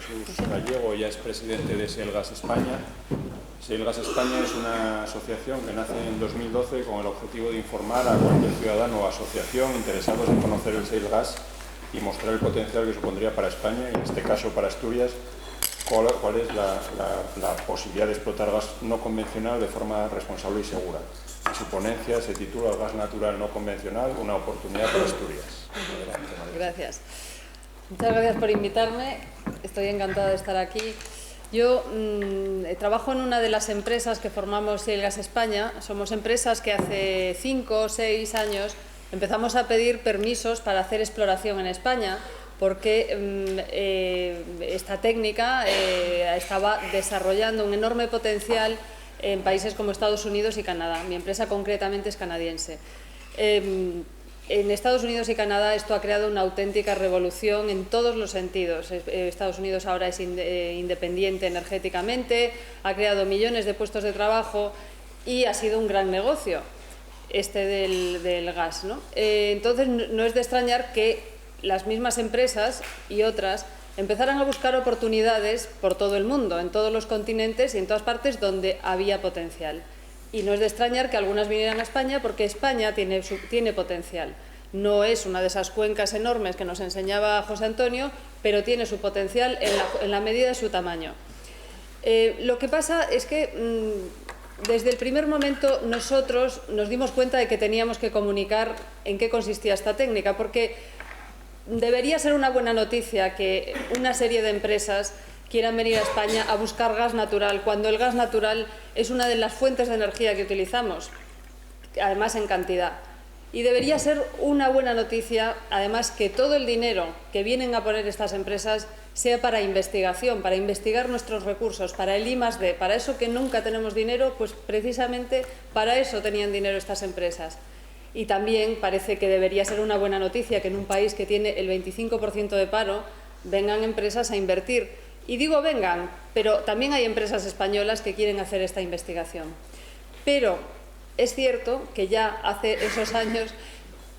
Jesús Gallego, ya es presidente de Shell Gas España. Shell Gas España es una asociación que nace en 2012 con el objetivo de informar a cualquier ciudadano o asociación interesados en conocer el shale gas y mostrar el potencial que supondría para España, y en este caso para Asturias, cuál es la posibilidad de explotar gas no convencional de forma responsable y segura. En su ponencia se titula "El gas natural no convencional, una oportunidad para Asturias". Adelante, María. Gracias. Muchas gracias por invitarme. Estoy encantada de estar aquí. Yo trabajo en una de las empresas que formamos Shell Gas España. Somos empresas que hace 5 o 6 años empezamos a pedir permisos para hacer exploración en España, porque esta técnica estaba desarrollando un enorme potencial en países como Estados Unidos y Canadá. Mi empresa concretamente es canadiense. En Estados Unidos y Canadá esto ha creado una auténtica revolución en todos los sentidos. Estados Unidos ahora es independiente energéticamente, ha creado millones de puestos de trabajo y ha sido un gran negocio del gas, ¿no? Entonces no es de extrañar que las mismas empresas y otras empezaran a buscar oportunidades por todo el mundo, en todos los continentes y en todas partes donde había potencial. Y no es de extrañar que algunas vinieran a España, porque España tiene potencial. No es una de esas cuencas enormes que nos enseñaba José Antonio, pero tiene su potencial en la medida de su tamaño. Lo que pasa es que desde el primer momento nosotros nos dimos cuenta de que teníamos que comunicar en qué consistía esta técnica, porque debería ser una buena noticia que una serie de empresas quieran venir a España a buscar gas natural, cuando el gas natural es una de las fuentes de energía que utilizamos, además en cantidad. Y debería ser una buena noticia, además, que todo el dinero que vienen a poner estas empresas sea para investigación, para investigar nuestros recursos, para el I+D, para eso que nunca tenemos dinero, pues precisamente para eso tenían dinero estas empresas. Y también parece que debería ser una buena noticia que en un país que tiene el 25% de paro vengan empresas a invertir. Y digo vengan, pero también hay empresas españolas que quieren hacer esta investigación. Pero es cierto que ya hace esos años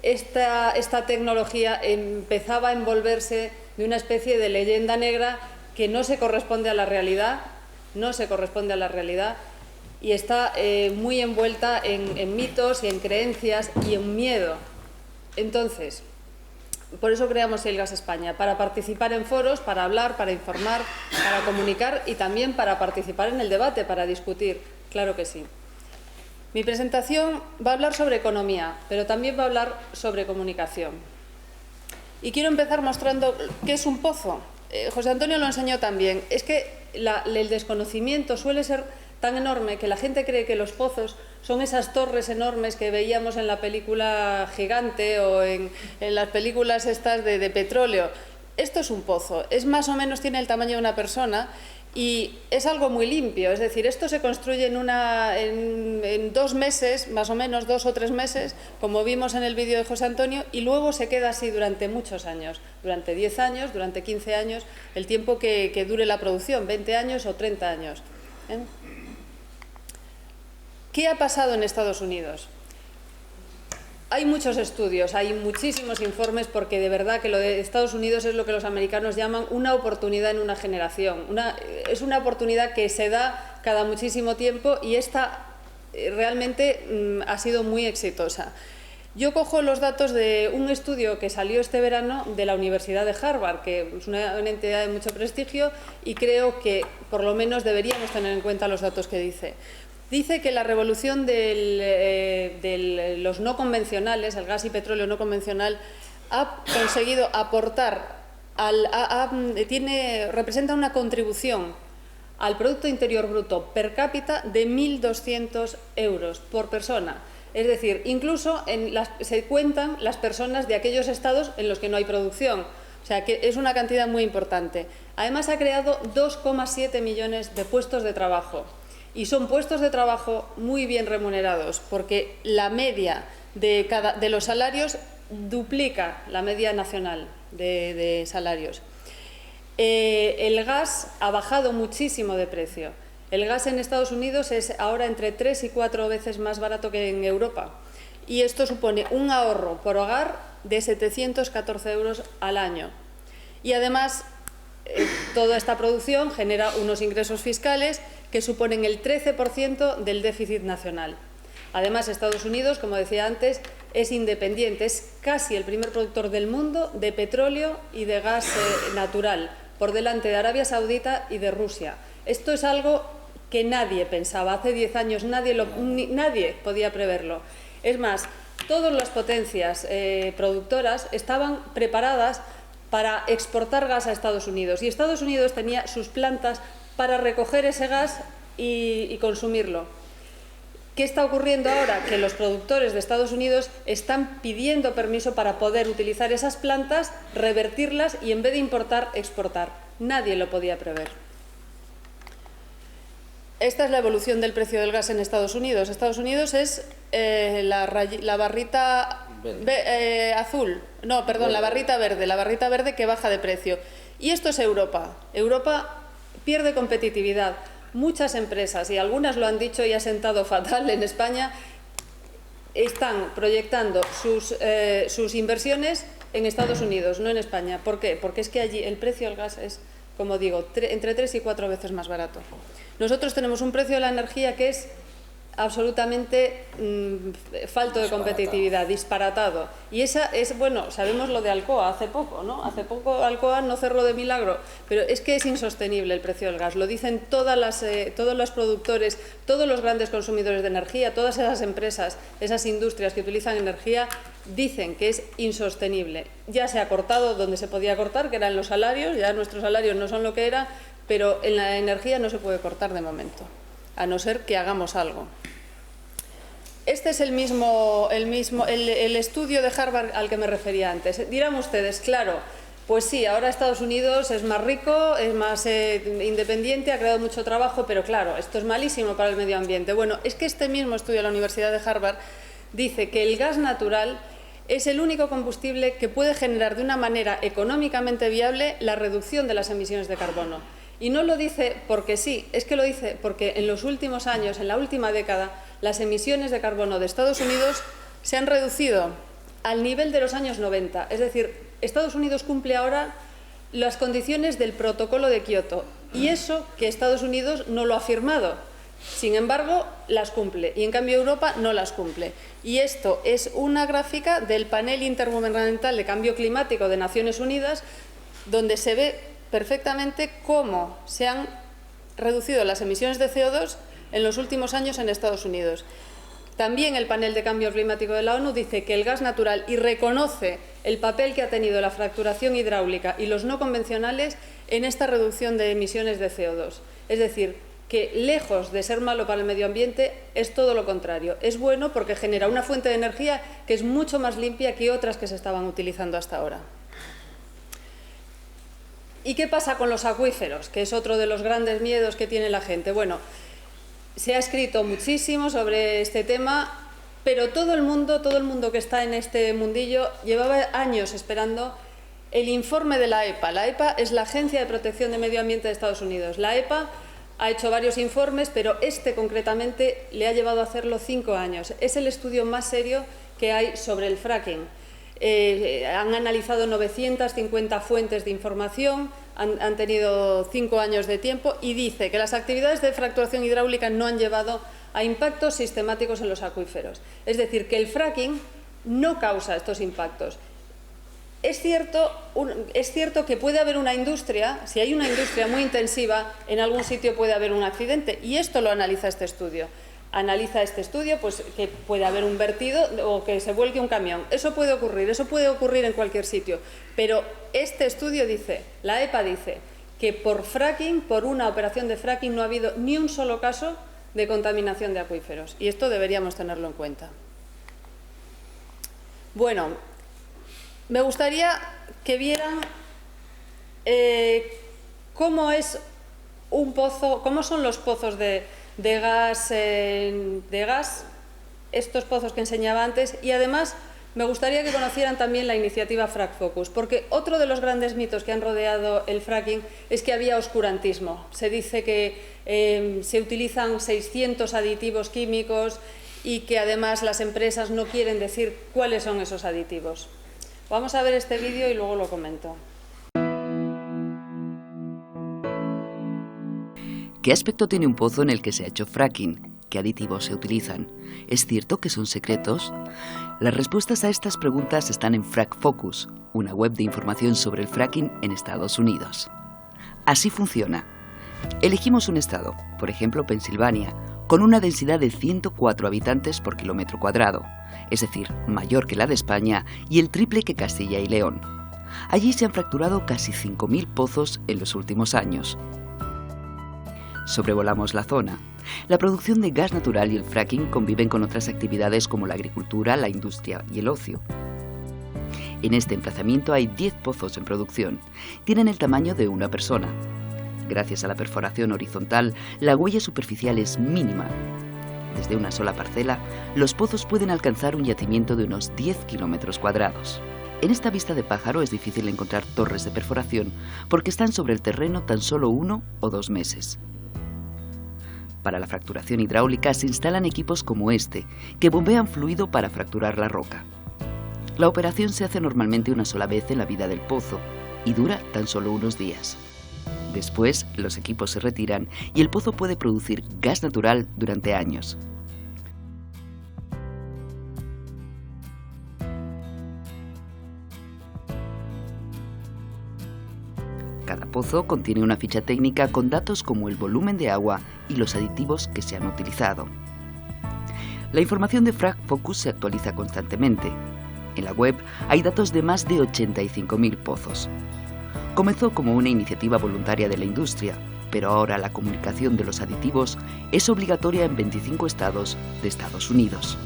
esta tecnología empezaba a envolverse de una especie de leyenda negra que no se corresponde a la realidad, y está muy envuelta en mitos y en creencias y en miedo. Entonces, por eso creamos Shell Gas España, para participar en foros, para hablar, para informar, para comunicar y también para participar en el debate, para discutir. Claro que sí. Mi presentación va a hablar sobre economía, pero también va a hablar sobre comunicación. Y quiero empezar mostrando qué es un pozo. José Antonio lo enseñó también. Es que el desconocimiento suele ser tan enorme que la gente cree que los pozos son esas torres enormes que veíamos en la película Gigante o en las películas estas de petróleo. Esto es un pozo, más o menos tiene el tamaño de una persona y es algo muy limpio. Es decir, esto se construye en 2 meses, más o menos 2 o 3 meses, como vimos en el vídeo de José Antonio, y luego se queda así durante muchos años, durante 10 años, durante 15 años, el tiempo que dure la producción, 20 años o 30 años. ¿Qué ha pasado en Estados Unidos? Hay muchos estudios, hay muchísimos informes, porque de verdad que lo de Estados Unidos es lo que los americanos llaman una oportunidad en una generación. Es una oportunidad que se da cada muchísimo tiempo y esta realmente ha sido muy exitosa. Yo cojo los datos de un estudio que salió este verano de la Universidad de Harvard, que es una entidad de mucho prestigio, y creo que por lo menos deberíamos tener en cuenta los datos que dice. Dice que la revolución de los no convencionales, el gas y petróleo no convencional, ha conseguido aportar, representa una contribución al Producto Interior Bruto per cápita de 1.200 euros por persona. Es decir, incluso se cuentan las personas de aquellos estados en los que no hay producción. O sea, que es una cantidad muy importante. Además, ha creado 2,7 millones de puestos de trabajo. Y son puestos de trabajo muy bien remunerados, porque la media de los salarios duplica la media nacional de salarios. El gas ha bajado muchísimo de precio. El gas en Estados Unidos es ahora entre 3 y 4 veces más barato que en Europa. Y esto supone un ahorro por hogar de 714 euros al año. Y además toda esta producción genera unos ingresos fiscales que suponen el 13% del déficit nacional. Además, Estados Unidos, como decía antes, es independiente, es casi el primer productor del mundo de petróleo y de gas natural, por delante de Arabia Saudita y de Rusia. Esto es algo que nadie pensaba. Hace 10 años nadie podía preverlo. Es más, todas las potencias productoras estaban preparadas para exportar gas a Estados Unidos, y Estados Unidos tenía sus plantas para recoger ese gas y consumirlo. ¿Qué está ocurriendo ahora? Que los productores de Estados Unidos están pidiendo permiso para poder utilizar esas plantas, revertirlas y, en vez de importar, exportar. Nadie lo podía prever. Esta es la evolución del precio del gas en Estados Unidos. Estados Unidos es la barrita azul, no, perdón, la barrita verde que baja de precio. Y esto es Europa. Europa pierde competitividad. Muchas empresas, y algunas lo han dicho y ha sentado fatal en España, están proyectando sus inversiones en Estados Unidos, no en España. ¿Por qué? Porque es que allí el precio del gas es, como digo, entre 3 y 4 veces más barato. Nosotros tenemos un precio de la energía que es absolutamente falto de competitividad, disparatado. Y esa es, bueno, sabemos lo de Alcoa hace poco, ¿no? Hace poco Alcoa no cerró de milagro, pero es que es insostenible el precio del gas. Lo dicen todos los productores, todos los grandes consumidores de energía, todas esas empresas, esas industrias que utilizan energía, dicen que es insostenible. Ya se ha cortado donde se podía cortar, que eran los salarios, ya nuestros salarios no son lo que era, pero en la energía no se puede cortar de momento, a no ser que hagamos algo. Este es el estudio de Harvard al que me refería antes. Dirán ustedes, claro, pues sí, ahora Estados Unidos es más rico, es más independiente, ha creado mucho trabajo, pero claro, esto es malísimo para el medio ambiente. Bueno, es que este mismo estudio de la Universidad de Harvard dice que el gas natural es el único combustible que puede generar de una manera económicamente viable la reducción de las emisiones de carbono. Y no lo dice porque sí, es que lo dice porque en los últimos años, en la última década, las emisiones de carbono de Estados Unidos se han reducido al nivel de los años 90. Es decir, Estados Unidos cumple ahora las condiciones del protocolo de Kioto, y eso que Estados Unidos no lo ha firmado. Sin embargo, las cumple, y en cambio Europa no las cumple. Y esto es una gráfica del Panel Intergubernamental de Cambio Climático de Naciones Unidas, donde se ve perfectamente cómo se han reducido las emisiones de CO2 en los últimos años en Estados Unidos. También el Panel de Cambio Climático de la ONU dice que el gas natural, y reconoce el papel que ha tenido la fracturación hidráulica y los no convencionales en esta reducción de emisiones de CO2. Es decir, que lejos de ser malo para el medio ambiente, es todo lo contrario. Es bueno porque genera una fuente de energía que es mucho más limpia que otras que se estaban utilizando hasta ahora. ¿Y qué pasa con los acuíferos? Que es otro de los grandes miedos que tiene la gente. Bueno, se ha escrito muchísimo sobre este tema, pero todo el mundo que está en este mundillo llevaba años esperando el informe de la EPA. La EPA es la Agencia de Protección de Medio Ambiente de Estados Unidos. La EPA ha hecho varios informes, pero este concretamente le ha llevado a hacerlo 5 años. Es el estudio más serio que hay sobre el fracking. Han analizado 950 fuentes de información, han tenido 5 años de tiempo, y dice que las actividades de fracturación hidráulica no han llevado a impactos sistemáticos en los acuíferos. Es decir, que el fracking no causa estos impactos. Es cierto que puede haber una industria, si hay una industria muy intensiva, en algún sitio puede haber un accidente, y esto lo analiza este estudio. Analiza este estudio, pues que puede haber un vertido o que se vuelque un camión. Eso puede ocurrir en cualquier sitio. Pero este estudio dice, la EPA dice, que por fracking, por una operación de fracking, no ha habido ni un solo caso de contaminación de acuíferos. Y esto deberíamos tenerlo en cuenta. Bueno, me gustaría que vieran cómo es un pozo, cómo son los pozos de gas, estos pozos que enseñaba antes, y además me gustaría que conocieran también la iniciativa Frac Focus, porque otro de los grandes mitos que han rodeado el fracking es que había oscurantismo. Se dice que se utilizan 600 aditivos químicos y que además las empresas no quieren decir cuáles son esos aditivos. Vamos a ver este vídeo y luego lo comento. ¿Qué aspecto tiene un pozo en el que se ha hecho fracking? ¿Qué aditivos se utilizan? ¿Es cierto que son secretos? Las respuestas a estas preguntas están en Frack Focus, una web de información sobre el fracking en Estados Unidos. Así funciona. Elegimos un estado, por ejemplo Pensilvania, con una densidad de 104 habitantes por kilómetro cuadrado, es decir, mayor que la de España y el triple que Castilla y León. Allí se han fracturado casi 5.000 pozos en los últimos años. Sobrevolamos la zona. La producción de gas natural y el fracking conviven con otras actividades como la agricultura, la industria y el ocio. En este emplazamiento hay 10 pozos en producción. Tienen el tamaño de una persona. Gracias a la perforación horizontal, la huella superficial es mínima. Desde una sola parcela, los pozos pueden alcanzar un yacimiento de unos 10 kilómetros cuadrados. En esta vista de pájaro es difícil encontrar torres de perforación porque están sobre el terreno tan solo 1 o 2 meses. Para la fracturación hidráulica se instalan equipos como este, que bombean fluido para fracturar la roca. La operación se hace normalmente una sola vez en la vida del pozo y dura tan solo unos días. Después, los equipos se retiran y el pozo puede producir gas natural durante años. Cada pozo contiene una ficha técnica con datos como el volumen de agua y los aditivos que se han utilizado. La información de Frack Focus se actualiza constantemente. En la web hay datos de más de 85.000 pozos. Comenzó como una iniciativa voluntaria de la industria, pero ahora la comunicación de los aditivos es obligatoria en 25 estados de Estados Unidos.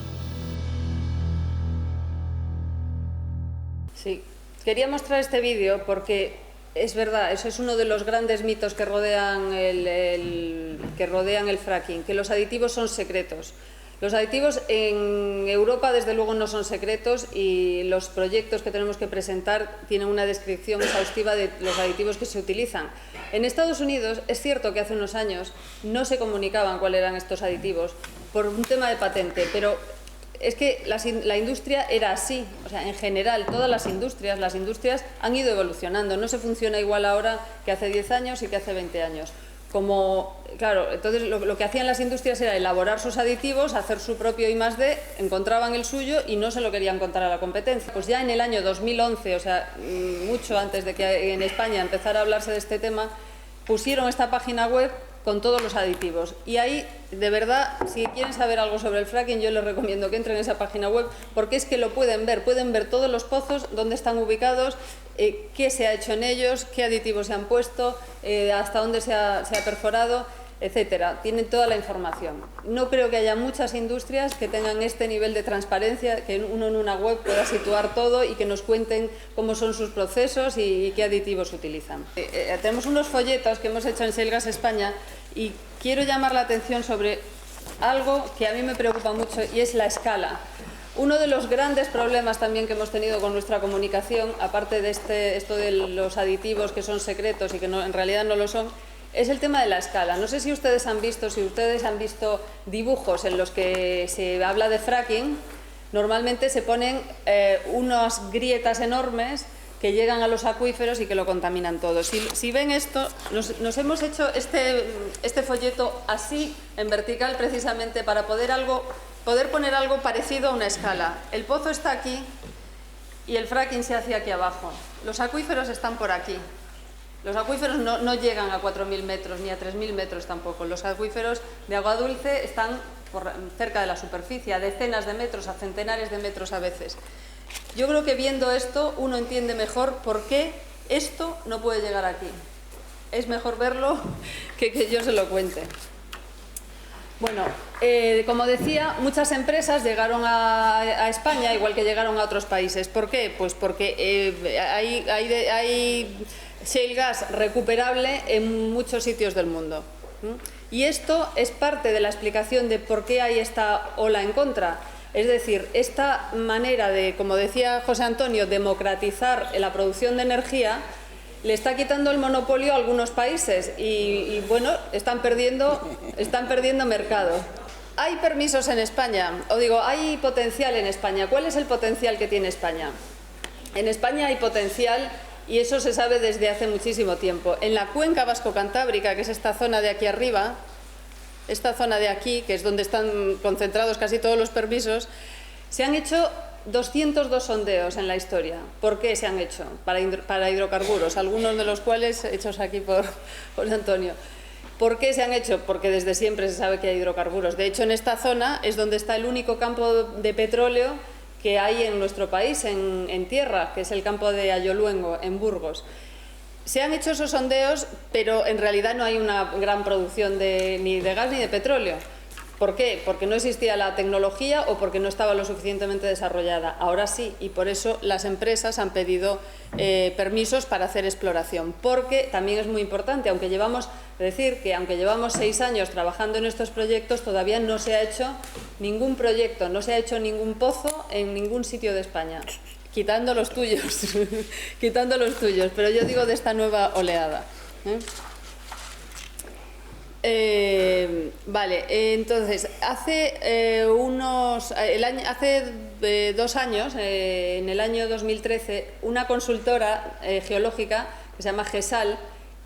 Sí, quería mostrar este vídeo porque es verdad, eso es uno de los grandes mitos que rodean el fracking, que los aditivos son secretos. Los aditivos en Europa desde luego no son secretos y los proyectos que tenemos que presentar tienen una descripción exhaustiva de los aditivos que se utilizan. En Estados Unidos es cierto que hace unos años no se comunicaban cuáles eran estos aditivos por un tema de patente, pero es que la industria era así, o sea, en general, todas las industrias han ido evolucionando, no se funciona igual ahora que hace 10 años y que hace 20 años. Claro, entonces lo que hacían las industrias era elaborar sus aditivos, hacer su propio I+D, encontraban el suyo y no se lo querían contar a la competencia. Pues ya en el año 2011, o sea, mucho antes de que en España empezara a hablarse de este tema, pusieron esta página web con todos los aditivos. Y ahí, de verdad, si quieren saber algo sobre el fracking, yo les recomiendo que entren en esa página web, porque es que lo pueden ver todos los pozos, dónde están ubicados, qué se ha hecho en ellos, qué aditivos se han puesto, hasta dónde se ha perforado, etcétera. Tienen toda la información. No creo que haya muchas industrias que tengan este nivel de transparencia, que uno en una web pueda situar todo y que nos cuenten cómo son sus procesos y qué aditivos utilizan. Tenemos unos folletos que hemos hecho en Shale Gas España y quiero llamar la atención sobre algo que a mí me preocupa mucho y es la escala. Uno de los grandes problemas también que hemos tenido con nuestra comunicación, aparte de esto de los aditivos que son secretos y que en realidad no lo son, es el tema de la escala. No sé si ustedes han visto dibujos en los que se habla de fracking, normalmente se ponen unas grietas enormes que llegan a los acuíferos y que lo contaminan todo. Si ven esto, nos hemos hecho este folleto así, en vertical, precisamente para poder poner algo parecido a una escala. El pozo está aquí y el fracking se hace aquí abajo. Los acuíferos están por aquí. Los acuíferos no llegan a 4.000 metros ni a 3.000 metros tampoco. Los acuíferos de agua dulce están cerca de la superficie, a decenas de metros, a centenares de metros a veces. Yo creo que viendo esto uno entiende mejor por qué esto no puede llegar aquí. Es mejor verlo que yo se lo cuente. Bueno, como decía, muchas empresas llegaron a España igual que llegaron a otros países. ¿Por qué? Pues porque hay shale gas recuperable en muchos sitios del mundo. Y esto es parte de la explicación de por qué hay esta ola en contra. Es decir, esta manera de, como decía José Antonio, democratizar la producción de energía le está quitando el monopolio a algunos países y bueno, están perdiendo mercado. Hay permisos en España, hay potencial en España. ¿Cuál es el potencial que tiene España? En España hay potencial y eso se sabe desde hace muchísimo tiempo. En la cuenca vasco-cantábrica, que es esta zona de aquí arriba, esta zona de aquí, que es donde están concentrados casi todos los permisos, se han hecho 202 sondeos en la historia. ¿Por qué se han hecho? Para hidrocarburos, algunos de los cuales hechos aquí por Antonio. ¿Por qué se han hecho? Porque desde siempre se sabe que hay hidrocarburos. De hecho, en esta zona es donde está el único campo de petróleo que hay en nuestro país, en tierra, que es el campo de Ayoluengo, en Burgos. Se han hecho esos sondeos, pero en realidad no hay una gran producción ni de gas ni de petróleo. ¿Por qué? Porque no existía la tecnología o porque no estaba lo suficientemente desarrollada. Ahora sí, y por eso las empresas han pedido permisos para hacer exploración. Porque también es muy importante, aunque llevamos 6 años trabajando en estos proyectos, todavía no se ha hecho ningún proyecto, no se ha hecho ningún pozo en ningún sitio de España. Quitando los tuyos, pero yo digo de esta nueva oleada. Vale, entonces, hace 2 años, en el año 2013, una consultora geológica que se llama GESAL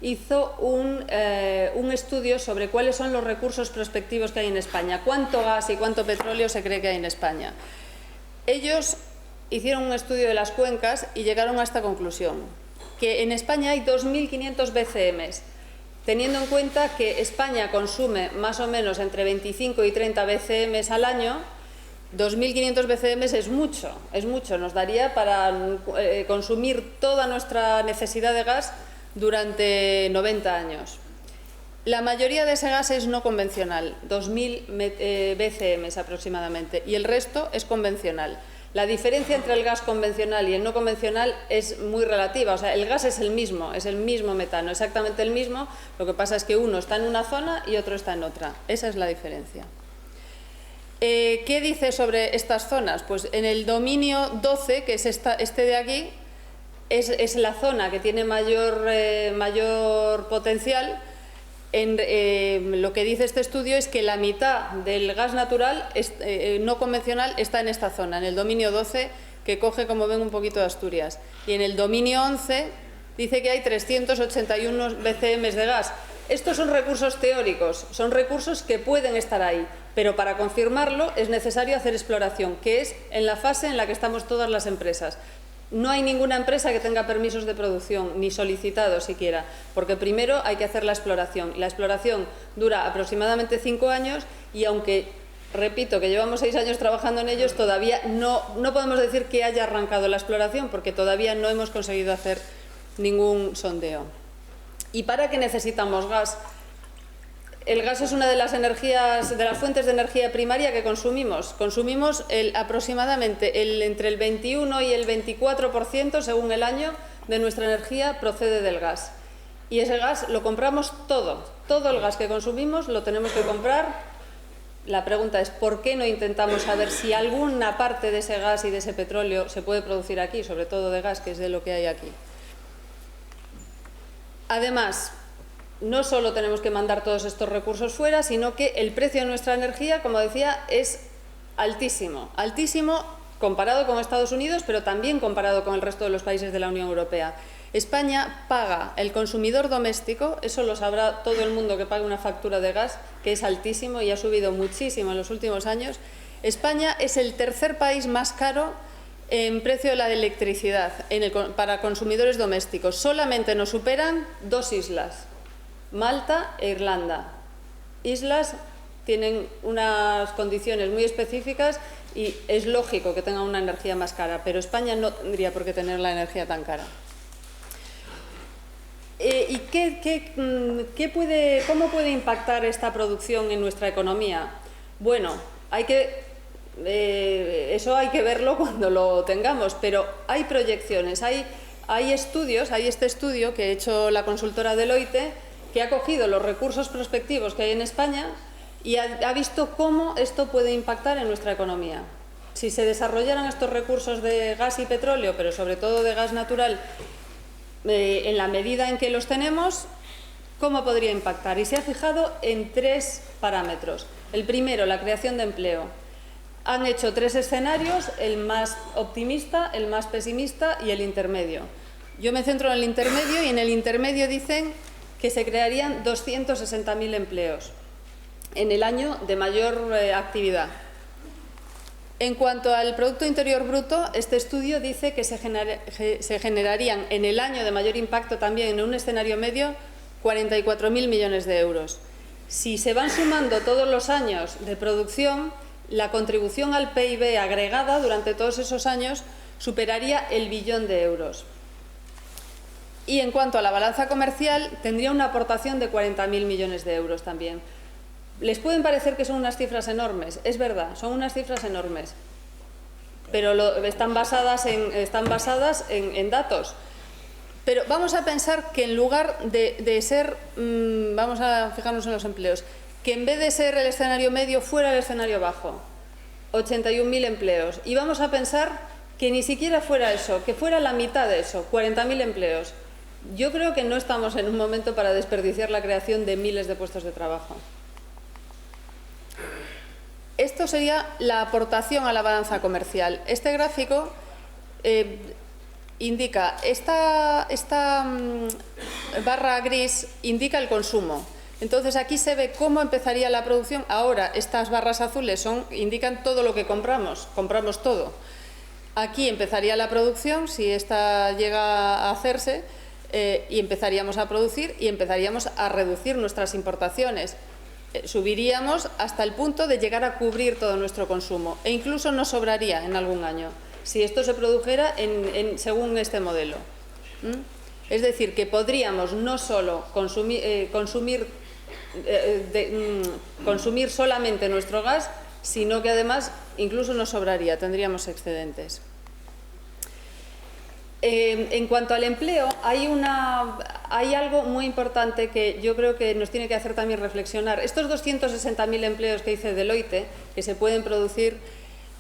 hizo un estudio sobre cuáles son los recursos prospectivos que hay en España, cuánto gas y cuánto petróleo se cree que hay en España. Ellos hicieron un estudio de las cuencas y llegaron a esta conclusión, que en España hay 2.500 BCMs, teniendo en cuenta que España consume más o menos entre 25 y 30 BCMs al año. 2.500 BCMs es mucho, nos daría para consumir toda nuestra necesidad de gas durante 90 años. La mayoría de ese gas es no convencional, 2.000 BCMs aproximadamente, y el resto es convencional. La diferencia entre el gas convencional y el no convencional es muy relativa, o sea, el gas es el mismo metano, exactamente el mismo, lo que pasa es que uno está en una zona y otro está en otra, esa es la diferencia. ¿Qué dice sobre estas zonas? Pues en el dominio 12, que es este de aquí, es la zona que tiene mayor potencial. Lo que dice este estudio es que la mitad del gas natural no convencional está en esta zona, en el dominio 12, que coge, como ven, un poquito de Asturias. Y en el dominio 11 dice que hay 381 BCMs de gas. Estos son recursos teóricos, son recursos que pueden estar ahí, pero para confirmarlo es necesario hacer exploración, que es en la fase en la que estamos todas las empresas. No hay ninguna empresa que tenga permisos de producción, ni solicitados siquiera, porque primero hay que hacer la exploración. La exploración dura aproximadamente 5 años y aunque, repito, que llevamos 6 años trabajando en ellos, todavía no podemos decir que haya arrancado la exploración, porque todavía no hemos conseguido hacer ningún sondeo. ¿Y para qué necesitamos gas? El gas es una de las fuentes de energía primaria que consumimos. Consumimos aproximadamente entre el 21 y el 24%, según el año, de nuestra energía procede del gas. Y ese gas lo compramos todo. Todo el gas que consumimos lo tenemos que comprar. La pregunta es, ¿por qué no intentamos saber si alguna parte de ese gas y de ese petróleo se puede producir aquí, sobre todo de gas, que es de lo que hay aquí? Además, no solo tenemos que mandar todos estos recursos fuera, sino que el precio de nuestra energía, como decía, es altísimo. Altísimo comparado con Estados Unidos, pero también comparado con el resto de los países de la Unión Europea. España paga, el consumidor doméstico, eso lo sabrá todo el mundo que pague una factura de gas, que es altísimo y ha subido muchísimo en los últimos años. España es el tercer país más caro en precio de la electricidad para consumidores domésticos. Solamente nos superan 2 islas, Malta e Irlanda. Islas tienen unas condiciones muy específicas y es lógico que tengan una energía más cara, pero España no tendría por qué tener la energía tan cara. ¿Y cómo puede impactar esta producción en nuestra economía? Bueno, eso hay que verlo cuando lo tengamos, pero hay proyecciones, hay estudios, hay este estudio que ha hecho la consultora Deloitte, que ha cogido los recursos prospectivos que hay en España y ha visto cómo esto puede impactar en nuestra economía. Si se desarrollaran estos recursos de gas y petróleo, pero sobre todo de gas natural, en la medida en que los tenemos, ¿cómo podría impactar? Y se ha fijado en 3 parámetros. El primero, la creación de empleo. Han hecho 3 escenarios, el más optimista, el más pesimista y el intermedio. Yo me centro en el intermedio y en el intermedio dicen que se crearían 260.000 empleos en el año de mayor actividad. En cuanto al Producto Interior Bruto, este estudio dice que se generarían en el año de mayor impacto también en un escenario medio 44.000 millones de euros. Si se van sumando todos los años de producción, la contribución al PIB agregada durante todos esos años superaría el billón de euros. Y en cuanto a la balanza comercial, tendría una aportación de 40.000 millones de euros también. ¿Les pueden parecer que son unas cifras enormes? Es verdad, son unas cifras enormes, pero están basadas en datos. Pero vamos a pensar que en lugar de ser, vamos a fijarnos en los empleos, que en vez de ser el escenario medio fuera el escenario bajo, 81.000 empleos. Y vamos a pensar que ni siquiera fuera eso, que fuera la mitad de eso, 40.000 empleos. Yo creo que no estamos en un momento para desperdiciar la creación de miles de puestos de trabajo. Esto sería la aportación a la balanza comercial. Este gráfico indica, esta barra gris indica el consumo. Entonces aquí se ve cómo empezaría la producción. Ahora estas barras azules indican todo lo que compramos todo. Aquí empezaría la producción, si esta llega a hacerse, y empezaríamos a producir y empezaríamos a reducir nuestras importaciones. Subiríamos hasta el punto de llegar a cubrir todo nuestro consumo e incluso nos sobraría en algún año si esto se produjera según este modelo. Es decir, que podríamos no solo consumir solamente nuestro gas, sino que además incluso nos sobraría, tendríamos excedentes. En cuanto al empleo, hay algo muy importante que yo creo que nos tiene que hacer también reflexionar. Estos 260.000 empleos que dice Deloitte, que se pueden producir,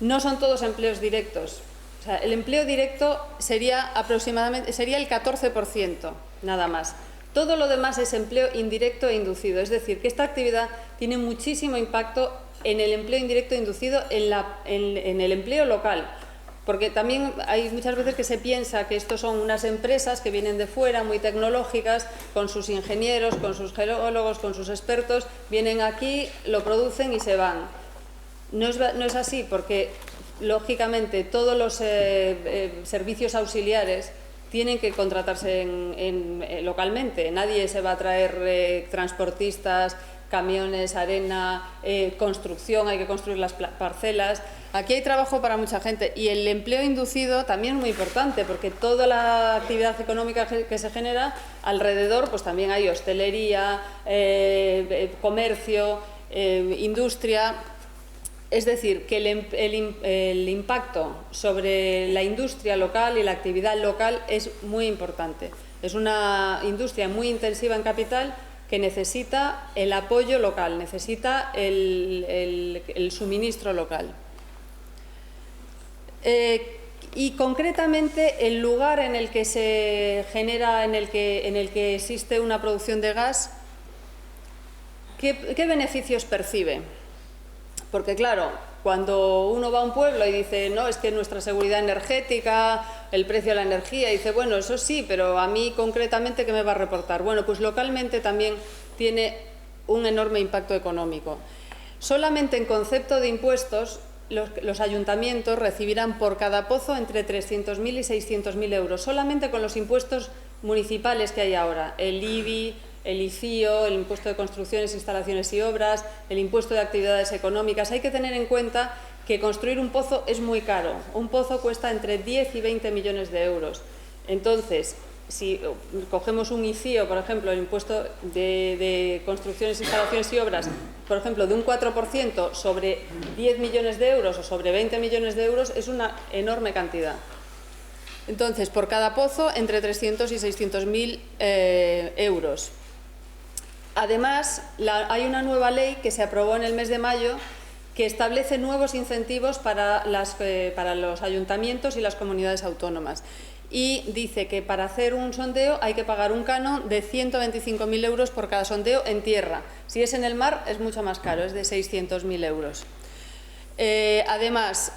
no son todos empleos directos. O sea, el empleo directo sería el 14%, nada más. Todo lo demás es empleo indirecto e inducido. Es decir, que esta actividad tiene muchísimo impacto en el empleo indirecto e inducido en el empleo local. Porque también hay muchas veces que se piensa que estos son unas empresas que vienen de fuera, muy tecnológicas, con sus ingenieros, con sus geólogos, con sus expertos, vienen aquí, lo producen y se van. No es así, porque lógicamente todos los servicios auxiliares tienen que contratarse localmente. Nadie se va a traer transportistas, camiones, arena, construcción, hay que construir las parcelas. Aquí hay trabajo para mucha gente y el empleo inducido también es muy importante porque toda la actividad económica que se genera alrededor, pues también hay hostelería, comercio, industria. Es decir, que el impacto sobre la industria local y la actividad local es muy importante. Es una industria muy intensiva en capital que necesita el apoyo local, necesita el suministro local. Y concretamente el lugar en el que se genera, en el que existe una producción de gas, ¿qué beneficios percibe? Porque claro, cuando uno va a un pueblo y dice, no, es que nuestra seguridad energética, el precio de la energía, y dice, bueno, eso sí, pero a mí concretamente, ¿qué me va a reportar? Bueno, pues localmente también tiene un enorme impacto económico. Solamente en concepto de impuestos, los ayuntamientos recibirán por cada pozo entre 300.000 y 600.000 euros, solamente con los impuestos municipales que hay ahora, el IBI, el ICIO, el impuesto de construcciones, instalaciones y obras, el impuesto de actividades económicas. Hay que tener en cuenta que construir un pozo es muy caro. Un pozo cuesta entre 10 y 20 millones de euros. Entonces, si cogemos un ICIO, por ejemplo, el impuesto de construcciones, instalaciones y obras, por ejemplo, de un 4% sobre 10 millones de euros o sobre 20 millones de euros, es una enorme cantidad. Entonces, por cada pozo, entre 300 y 600.000 euros. Además, hay una nueva ley que se aprobó en el mes de mayo que establece nuevos incentivos para los ayuntamientos y las comunidades autónomas. Y dice que para hacer un sondeo hay que pagar un canon de 125.000 euros por cada sondeo en tierra. Si es en el mar es mucho más caro, es de 600.000 euros. Además,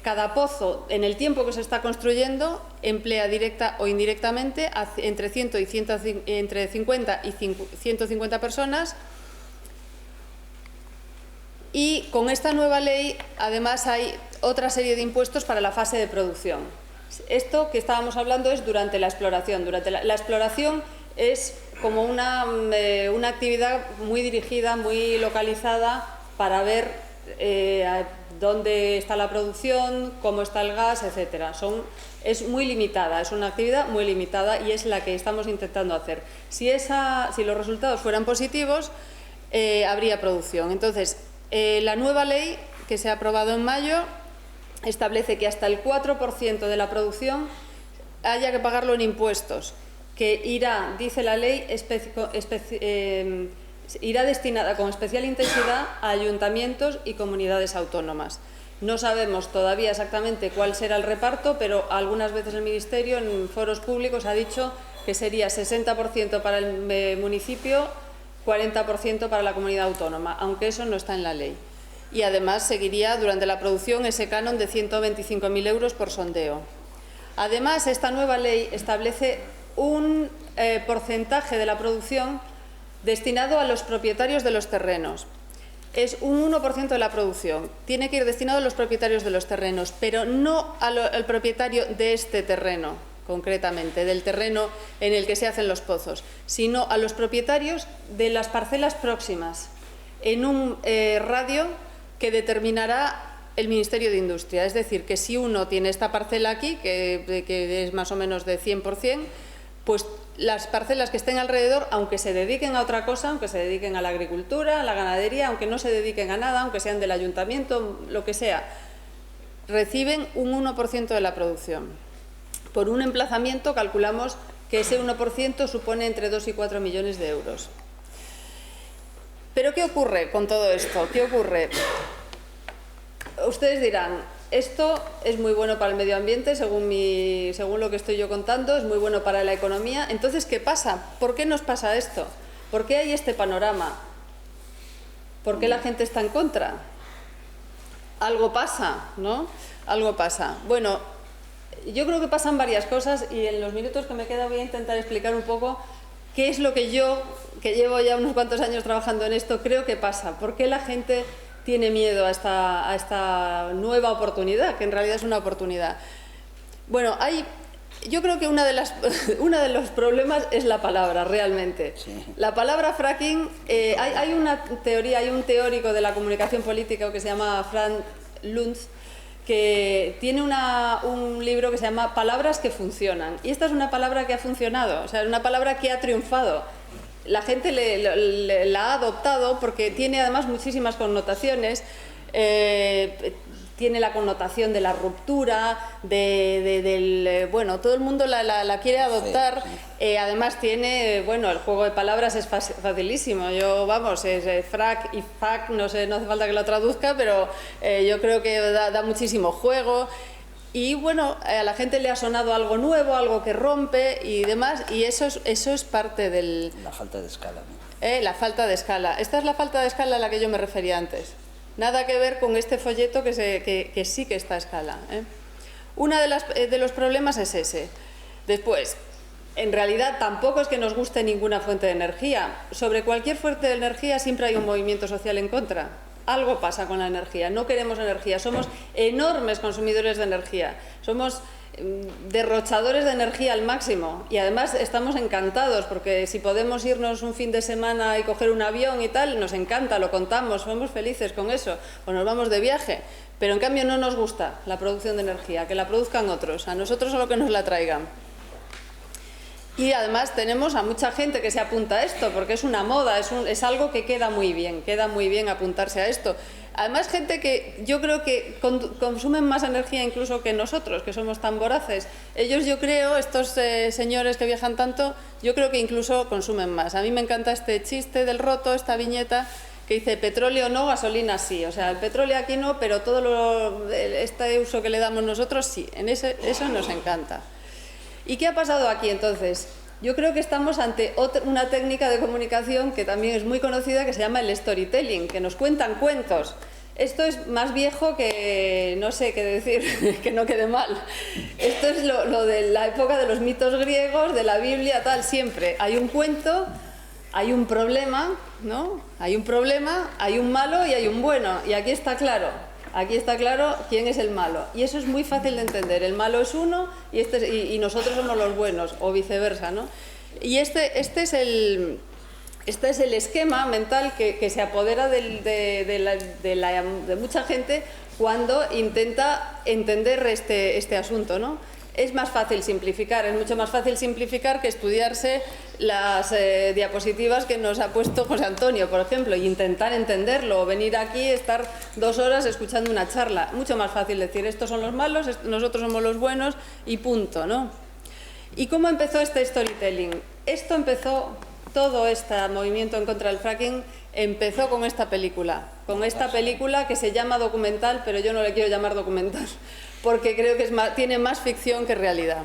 cada pozo, en el tiempo que se está construyendo, emplea directa o indirectamente entre 50 y 150 personas. Y con esta nueva ley, además, hay otra serie de impuestos para la fase de producción. Esto que estábamos hablando es durante la exploración. Durante la exploración es como una actividad muy dirigida, muy localizada para ver dónde está la producción, cómo está el gas, etc. Es muy limitada, es una actividad muy limitada y es la que estamos intentando hacer. Si los resultados fueran positivos, habría producción. Entonces, la nueva ley que se ha aprobado en mayo establece que hasta el 4% de la producción haya que pagarlo en impuestos, que irá, dice la ley, irá destinada con especial intensidad a ayuntamientos y comunidades autónomas. No sabemos todavía exactamente cuál será el reparto, pero algunas veces el Ministerio en foros públicos ha dicho que sería 60% para el municipio, 40% para la comunidad autónoma, aunque eso no está en la ley. Y además seguiría durante la producción ese canon de 125.000 euros por sondeo. Además, esta nueva ley establece un porcentaje de la producción destinado a los propietarios de los terrenos. Es un 1% de la producción. Tiene que ir destinado a los propietarios de los terrenos, pero no al propietario de este terreno, concretamente, del terreno en el que se hacen los pozos, sino a los propietarios de las parcelas próximas, en un radio que determinará el Ministerio de Industria. Es decir, que si uno tiene esta parcela aquí, que es más o menos de 100%, pues las parcelas que estén alrededor, aunque se dediquen a otra cosa, aunque se dediquen a la agricultura, a la ganadería, aunque no se dediquen a nada, aunque sean del ayuntamiento, lo que sea, reciben un 1% de la producción. Por un emplazamiento calculamos que ese 1% supone entre 2 y 4 millones de euros. ¿Pero qué ocurre con todo esto? ¿Qué ocurre? Ustedes dirán, esto es muy bueno para el medio ambiente, según lo que estoy yo contando, es muy bueno para la economía. Entonces, ¿qué pasa? ¿Por qué nos pasa esto? ¿Por qué hay este panorama? ¿Por qué la gente está en contra? Algo pasa, ¿no? Algo pasa. Bueno, yo creo que pasan varias cosas y en los minutos que me queda voy a intentar explicar un poco qué es lo que yo, que llevo ya unos cuantos años trabajando en esto, creo que pasa. ¿Por qué la gente tiene miedo a esta nueva oportunidad, que en realidad es una oportunidad? Bueno, yo creo que uno de los problemas es la palabra, realmente. Sí. La palabra fracking, hay una teoría, hay un teórico de la comunicación política que se llama Frank Luntz, que tiene un libro que se llama Palabras que funcionan. Y esta es una palabra que ha funcionado, o sea, es una palabra que ha triunfado. La gente la ha adoptado porque tiene además muchísimas connotaciones. Tiene la connotación de la ruptura, bueno, todo el mundo la quiere adoptar. Sí, sí. Además tiene, bueno, el juego de palabras es facilísimo. Es frac y fac, no hace falta que lo traduzca, pero yo creo que da muchísimo juego. Y bueno, a la gente le ha sonado algo nuevo, algo que rompe y demás, y eso es parte del... La falta de escala, ¿no? La falta de escala. Esta es la falta de escala a la que yo me refería antes. Nada que ver con este folleto que sí que está a escala. Uno de los problemas es ese. Después, en realidad tampoco es que nos guste ninguna fuente de energía. Sobre cualquier fuente de energía siempre hay un movimiento social en contra. Algo pasa con la energía, no queremos energía, somos enormes consumidores de energía, somos derrochadores de energía al máximo y además estamos encantados porque si podemos irnos un fin de semana y coger un avión y tal, nos encanta, lo contamos, somos felices con eso, o nos vamos de viaje, pero en cambio no nos gusta la producción de energía, que la produzcan otros, a nosotros solo que nos la traigan. Y además tenemos a mucha gente que se apunta a esto, porque es una moda, es algo que queda muy bien apuntarse a esto. Además, gente que yo creo que consumen más energía incluso que nosotros, que somos tan voraces. Ellos, yo creo, estos señores que viajan tanto, yo creo que incluso consumen más. A mí me encanta este chiste del roto, esta viñeta, que dice petróleo no, gasolina sí. O sea, el petróleo aquí no, pero todo este uso que le damos nosotros sí. Eso nos encanta. ¿Y qué ha pasado aquí entonces? Yo creo que estamos ante una técnica de comunicación que también es muy conocida, que se llama el storytelling, que nos cuentan cuentos. Esto es más viejo que, no sé qué decir, que no quede mal. Esto es lo de la época de los mitos griegos, de la Biblia, tal, siempre. Hay un cuento, hay un problema, ¿no? Hay un problema, hay un malo y hay un bueno. Y aquí está claro quién es el malo. Y eso es muy fácil de entender. El malo es uno y nosotros somos los buenos, o viceversa, ¿no? Y este es el esquema mental que se apodera de mucha gente cuando intenta entender este asunto, ¿no? Es más fácil simplificar, es mucho más fácil simplificar que estudiarse las diapositivas que nos ha puesto José Antonio, por ejemplo, y intentar entenderlo, o venir aquí, estar 2 horas escuchando una charla. Mucho más fácil decir, estos son los malos, nosotros somos los buenos y punto, ¿no? ¿Y cómo empezó este storytelling? Todo este movimiento en contra del fracking empezó con esta película que se llama documental, pero yo no le quiero llamar documental, porque creo que tiene más ficción que realidad.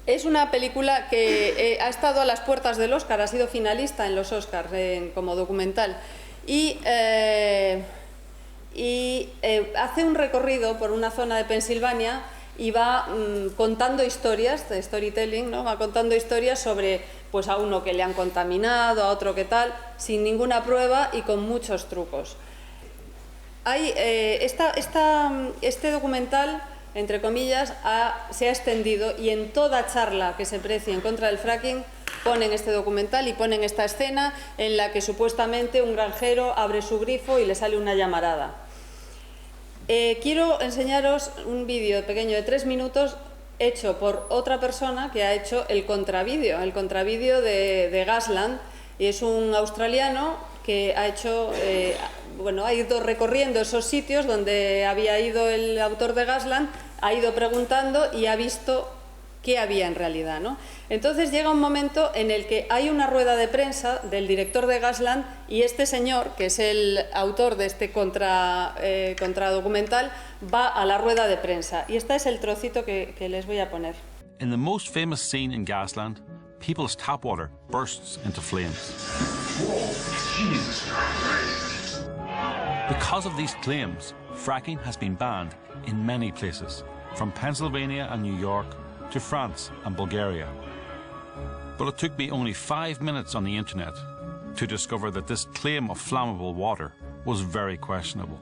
Es una película que ha estado a las puertas del Oscar, ha sido finalista en los Oscars como documental, y hace un recorrido por una zona de Pensilvania y va contando historias de storytelling, ¿no? Va contando historias sobre, pues, a uno que le han contaminado, a otro que tal, sin ninguna prueba y con muchos trucos. Este documental, entre comillas, se ha extendido, y en toda charla que se precie en contra del fracking ponen este documental y ponen esta escena en la que supuestamente un granjero abre su grifo y le sale una llamarada. Quiero enseñaros un vídeo pequeño de 3 minutos hecho por otra persona que ha hecho el contravídeo de Gasland, y es un australiano que ha hecho, ha ido recorriendo esos sitios donde había ido el autor de Gasland, ha ido preguntando y ha visto qué había en realidad, ¿no? Entonces llega un momento en el que hay una rueda de prensa del director de Gasland, y este señor, que es el autor de este contradocumental, va a la rueda de prensa. Y este es el trocito que les voy a poner. In the most famous scene in Gasland, people's tap water bursts into flames. Whoa, Jesus Christ. Because of these claims, fracking has been banned in many places, from Pennsylvania and New York to France and Bulgaria. But it took me only 5 minutes on the internet to discover that this claim of flammable water was very questionable.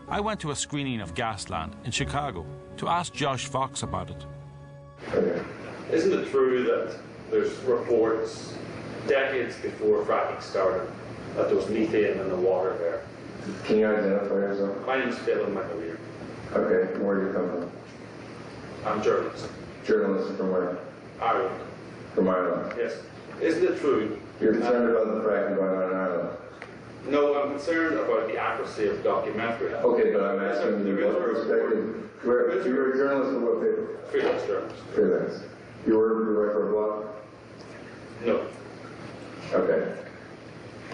I went to a screening of Gasland in Chicago to ask Josh Fox about it. Isn't it true that there's reports decades before fracking started that there was methane in the water there? Can you identify yourself? My name's Phelan McAleer. Okay, where do you come from? I'm a journalist. Journalist from where? Ireland. From Ireland. Yes. Isn't it true? You're concerned about the fracking going on in Ireland? No, I'm concerned about the accuracy of the documentary. Okay, but I'm asking you what perspective. You're a journalist for what paper? Freelance journalist. Freelance. You write for a blog? No. Okay.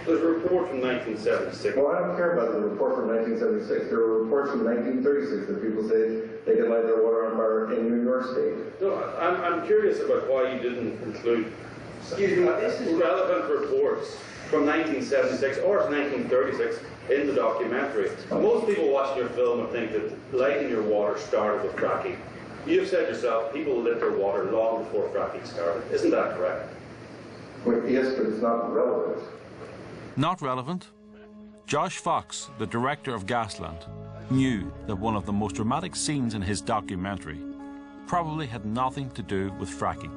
There's a report from 1976. Well, I don't care about the report from 1976. There were reports from 1936 that people say they can light their water on fire in New York State. No, I'm curious about why you didn't include relevant reports from 1976 or 1936 in the documentary. Most people watching your film would think that lighting your water started with fracking. You've said yourself, people lit their water long before fracking started. Isn't that correct? Well, yes, but it's not relevant. Not relevant? Josh Fox, the director of Gasland, knew that one of the most dramatic scenes in his documentary probably had nothing to do with fracking,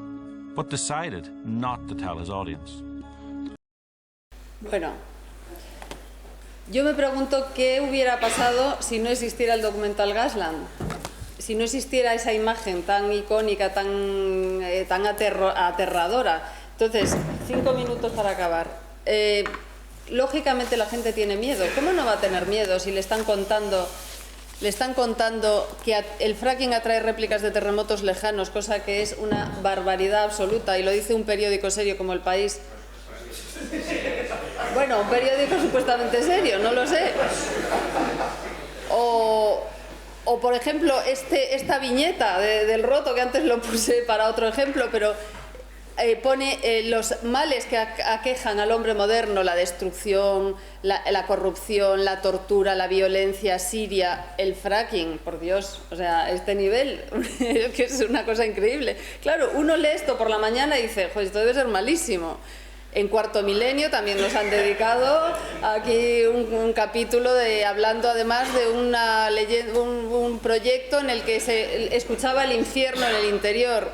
but decided not to tell his audience. Bueno, yo me pregunto qué hubiera pasado si no existiera el documental Gasland, si no existiera esa imagen tan icónica, tan aterradora. Entonces, 5 minutos para acabar. Lógicamente la gente tiene miedo. ¿Cómo no va a tener miedo si le están contando que el fracking atrae réplicas de terremotos lejanos, cosa que es una barbaridad absoluta, y lo dice un periódico serio como El País? Bueno, un periódico supuestamente serio, no lo sé. O por ejemplo, esta viñeta del roto, que antes lo puse para otro ejemplo, pero pone los males que aquejan al hombre moderno, la destrucción, la corrupción, la tortura, la violencia, Siria, el fracking, por Dios, o sea, este nivel, que es una cosa increíble. Claro, uno lee esto por la mañana y dice, pues esto debe ser malísimo. En Cuarto Milenio también nos han dedicado aquí un capítulo hablando además de una leyenda, un proyecto en el que se escuchaba el infierno en el interior,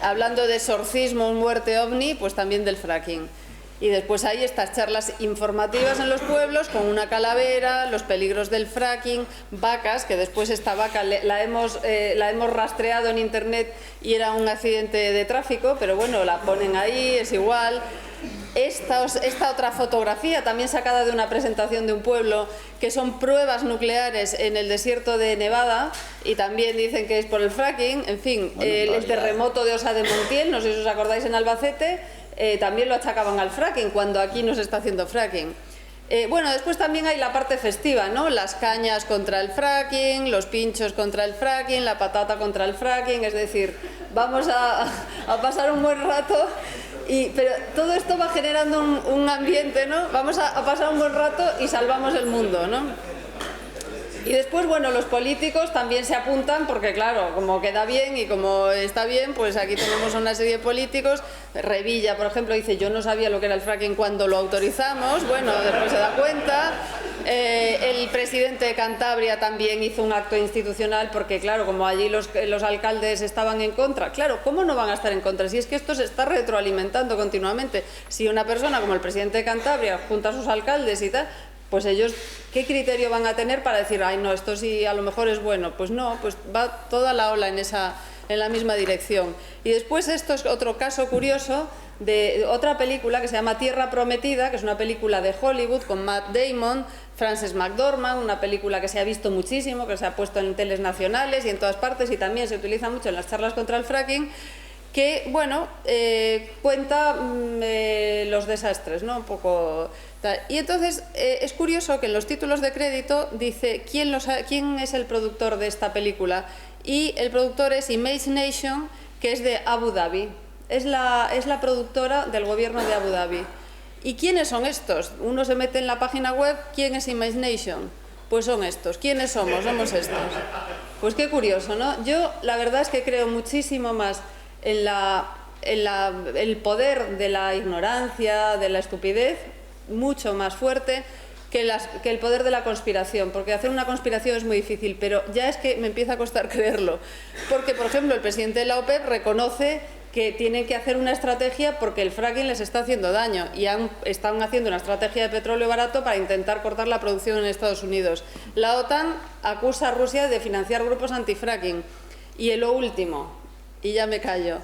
hablando de exorcismo, muerte ovni, pues también del fracking. Y después hay estas charlas informativas en los pueblos con una calavera, los peligros del fracking, vacas, que después esta vaca la hemos rastreado en internet y era un accidente de tráfico, pero bueno, la ponen ahí, es igual. Esta otra fotografía, también sacada de una presentación de un pueblo, que son pruebas nucleares en el desierto de Nevada, y también dicen que es por el fracking. En fin, bueno, el terremoto de Osa de Montiel, no sé si os acordáis, en Albacete, también lo achacaban al fracking, cuando aquí no se está haciendo fracking. Bueno, después también hay la parte festiva, ¿no? Las cañas contra el fracking, los pinchos contra el fracking, la patata contra el fracking, es decir, vamos a pasar un buen rato. Pero todo esto va generando un ambiente, ¿no? Vamos a pasar un buen rato y salvamos el mundo, ¿no? Y después, bueno, los políticos también se apuntan porque, claro, como queda bien y como está bien, pues aquí tenemos una serie de políticos. Revilla, por ejemplo, dice, yo no sabía lo que era el fracking cuando lo autorizamos. Bueno, después se da cuenta. El presidente de Cantabria también hizo un acto institucional porque, claro, como allí los alcaldes estaban en contra. Claro, ¿cómo no van a estar en contra? Si es que esto se está retroalimentando continuamente. Si una persona como el presidente de Cantabria junta a sus alcaldes y tal, pues ellos, ¿qué criterio van a tener para decir, ay, no, esto sí a lo mejor es bueno? Pues no, pues va toda la ola en la misma dirección. Y después esto es otro caso curioso de otra película que se llama Tierra Prometida, que es una película de Hollywood con Matt Damon, Frances McDormand, una película que se ha visto muchísimo, que se ha puesto en teles nacionales y en todas partes y también se utiliza mucho en las charlas contra el fracking, que, bueno, cuenta los desastres, ¿no? Un poco tal. Y entonces es curioso que en los títulos de crédito dice quién es el productor de esta película, y el productor es Image Nation, que es de Abu Dhabi. Es la productora del gobierno de Abu Dhabi. ¿Y quiénes son estos? Uno se mete en la página web, ¿quién es Image Nation? Pues son estos. ¿Quiénes somos? Somos estos. Pues qué curioso, ¿no? Yo la verdad es que creo muchísimo más en el poder de la ignorancia, de la estupidez, mucho más fuerte que el poder de la conspiración, porque hacer una conspiración es muy difícil, pero ya es que me empieza a costar creerlo, porque, por ejemplo, el presidente de la OPEP reconoce que tienen que hacer una estrategia porque el fracking les está haciendo daño y están haciendo una estrategia de petróleo barato para intentar cortar la producción en Estados Unidos. La OTAN acusa a Rusia de financiar grupos antifracking. Y lo último, y ya me callo,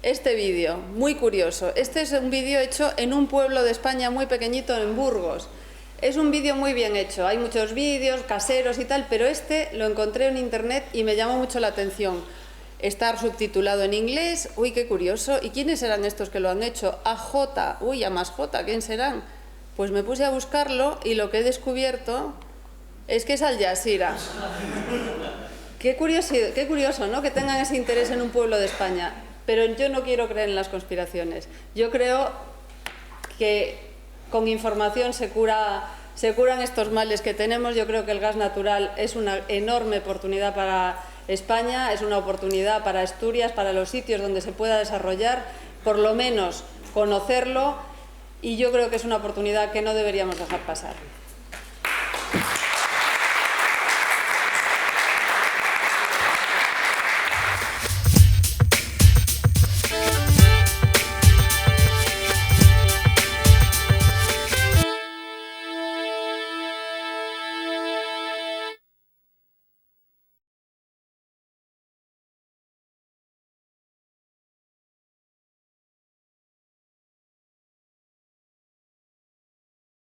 este vídeo, muy curioso. Este es un vídeo hecho en un pueblo de España muy pequeñito, en Burgos. Es un vídeo muy bien hecho, hay muchos vídeos caseros y tal, pero este lo encontré en internet y me llamó mucho la atención. Está subtitulado en inglés, uy, qué curioso. ¿Y quiénes serán estos que lo han hecho? AJ, uy, a más J, ¿quién serán? Pues me puse a buscarlo y lo que he descubierto es que es Al Jazeera. Qué curioso, ¿no?, que tengan ese interés en un pueblo de España. Pero yo no quiero creer en las conspiraciones. Yo creo que con información se curan estos males que tenemos. Yo creo que el gas natural es una enorme oportunidad para España, es una oportunidad para Asturias, para los sitios donde se pueda desarrollar, por lo menos conocerlo, y yo creo que es una oportunidad que no deberíamos dejar pasar.